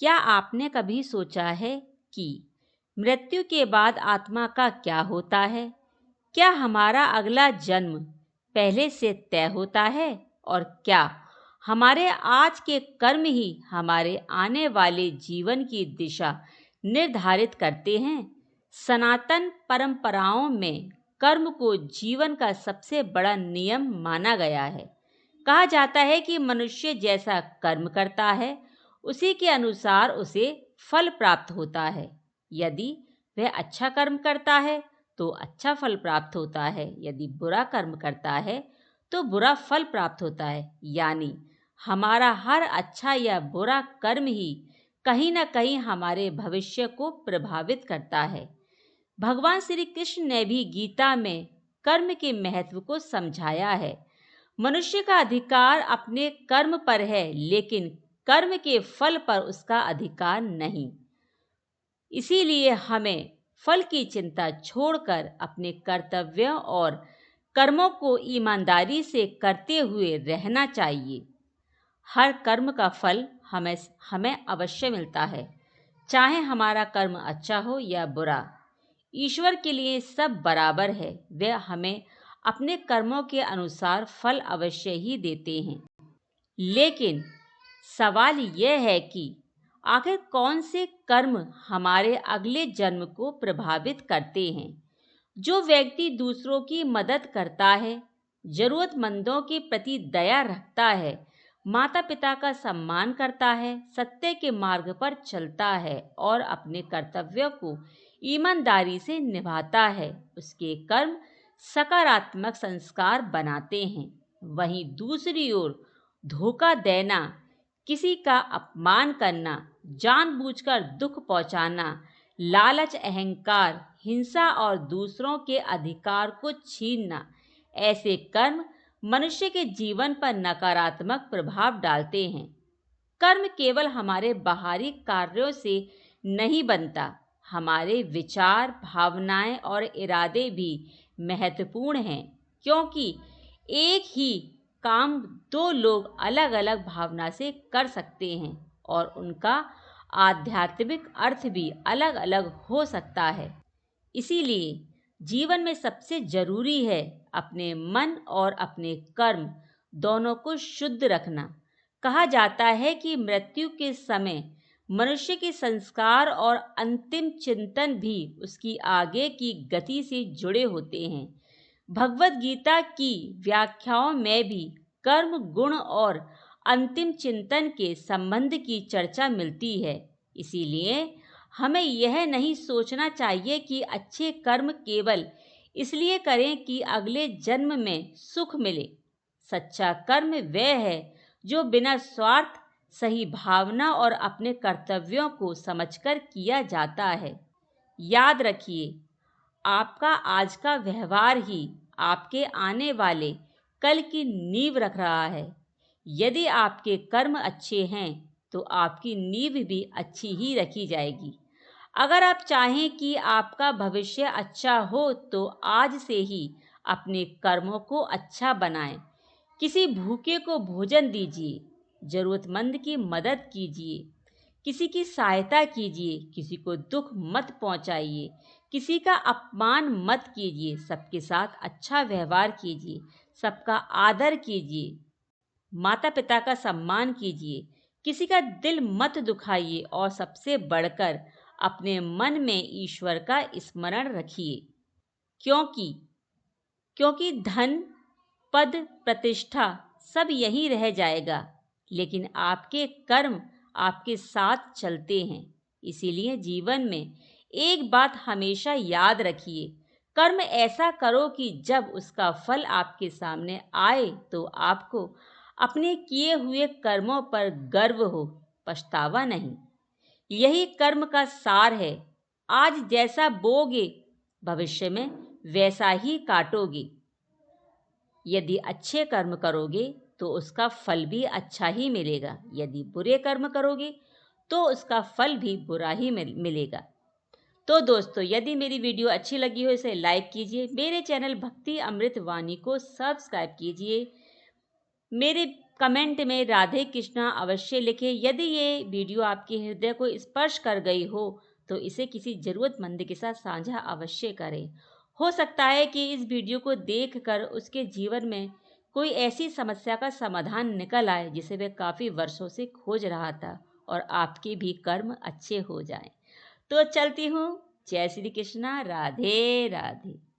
क्या आपने कभी सोचा है कि मृत्यु के बाद आत्मा का क्या होता है? क्या हमारा अगला जन्म पहले से तय होता है? और क्या हमारे आज के कर्म ही हमारे आने वाले जीवन की दिशा निर्धारित करते हैं? सनातन परंपराओं में कर्म को जीवन का सबसे बड़ा नियम माना गया है। कहा जाता है कि मनुष्य जैसा कर्म करता है, उसी के अनुसार उसे फल प्राप्त होता है। यदि वह अच्छा कर्म करता है तो अच्छा फल प्राप्त होता है, यदि बुरा कर्म करता है तो बुरा फल प्राप्त होता है। यानी हमारा हर अच्छा या बुरा कर्म ही कहीं ना कहीं हमारे भविष्य को प्रभावित करता है। भगवान श्री कृष्ण ने भी गीता में कर्म के महत्व को समझाया है। मनुष्य का अधिकार अपने कर्म पर है, लेकिन कर्म के फल पर उसका अधिकार नहीं। इसीलिए हमें फल की चिंता छोड़कर अपने कर्तव्यों और कर्मों को ईमानदारी से करते हुए रहना चाहिए। हर कर्म का फल हमें हमें अवश्य मिलता है, चाहे हमारा कर्म अच्छा हो या बुरा। ईश्वर के लिए सब बराबर है, वे हमें अपने कर्मों के अनुसार फल अवश्य ही देते हैं। लेकिन सवाल यह है कि आखिर कौन से कर्म हमारे अगले जन्म को प्रभावित करते हैं? जो व्यक्ति दूसरों की मदद करता है, जरूरतमंदों के प्रति दया रखता है, माता पिता का सम्मान करता है, सत्य के मार्ग पर चलता है और अपने कर्तव्यों को ईमानदारी से निभाता है, उसके कर्म सकारात्मक संस्कार बनाते हैं। वहीं दूसरी ओर धोखा देना, किसी का अपमान करना, जानबूझकर दुख पहुंचाना, लालच, अहंकार, हिंसा और दूसरों के अधिकार को छीनना, ऐसे कर्म मनुष्य के जीवन पर नकारात्मक प्रभाव डालते हैं। कर्म केवल हमारे बाहरी कार्यों से नहीं बनता, हमारे विचार, भावनाएं और इरादे भी महत्वपूर्ण हैं, क्योंकि एक ही काम दो लोग अलग अलग भावना से कर सकते हैं और उनका आध्यात्मिक अर्थ भी अलग अलग हो सकता है। इसीलिए जीवन में सबसे जरूरी है अपने मन और अपने कर्म दोनों को शुद्ध रखना। कहा जाता है कि मृत्यु के समय मनुष्य के संस्कार और अंतिम चिंतन भी उसकी आगे की गति से जुड़े होते हैं। भगवत गीता की व्याख्याओं में भी कर्म, गुण और अंतिम चिंतन के संबंध की चर्चा मिलती है। इसीलिए हमें यह नहीं सोचना चाहिए कि अच्छे कर्म केवल इसलिए करें कि अगले जन्म में सुख मिले। सच्चा कर्म वह है जो बिना स्वार्थ, सही भावना और अपने कर्तव्यों को समझकर किया जाता है। याद रखिए, आपका आज का व्यवहार ही आपके आने वाले कल की नींव रख रहा है। यदि आपके कर्म अच्छे हैं तो आपकी नींव भी अच्छी ही रखी जाएगी। अगर आप चाहें कि आपका भविष्य अच्छा हो तो आज से ही अपने कर्मों को अच्छा बनाएं। किसी भूखे को भोजन दीजिए, जरूरतमंद की मदद कीजिए, किसी की सहायता कीजिए, किसी को दुख मत पहुंचाइए, किसी का अपमान मत कीजिए, सबके साथ अच्छा व्यवहार कीजिए, सबका आदर कीजिए, माता पिता का सम्मान कीजिए, किसी का दिल मत दुखाइए और सबसे बढ़कर अपने मन में ईश्वर का स्मरण रखिए। क्योंकि क्योंकि धन, पद, प्रतिष्ठा सब यहीं रह जाएगा, लेकिन आपके कर्म आपके साथ चलते हैं। इसीलिए जीवन में एक बात हमेशा याद रखिए, कर्म ऐसा करो कि जब उसका फल आपके सामने आए तो आपको अपने किए हुए कर्मों पर गर्व हो, पछतावा नहीं। यही कर्म का सार है। आज जैसा बोगे, भविष्य में वैसा ही काटोगे। यदि अच्छे कर्म करोगे तो उसका फल भी अच्छा ही मिलेगा, यदि बुरे कर्म करोगे तो उसका फल भी बुरा ही मिलेगा। तो दोस्तों, यदि मेरी वीडियो अच्छी लगी हो इसे लाइक कीजिए, मेरे चैनल भक्ति अमृत वाणी को सब्सक्राइब कीजिए, मेरे कमेंट में राधे कृष्णा अवश्य लिखें। यदि ये वीडियो आपके हृदय को स्पर्श कर गई हो तो इसे किसी ज़रूरतमंद के साथ साझा अवश्य करें। हो सकता है कि इस वीडियो को देखकर उसके जीवन में कोई ऐसी समस्या का समाधान निकल आए जिसे वह काफ़ी वर्षों से खोज रहा था और आपके भी कर्म अच्छे हो जाएं। तो चलती हूँ। जय श्री कृष्णा। राधे राधे।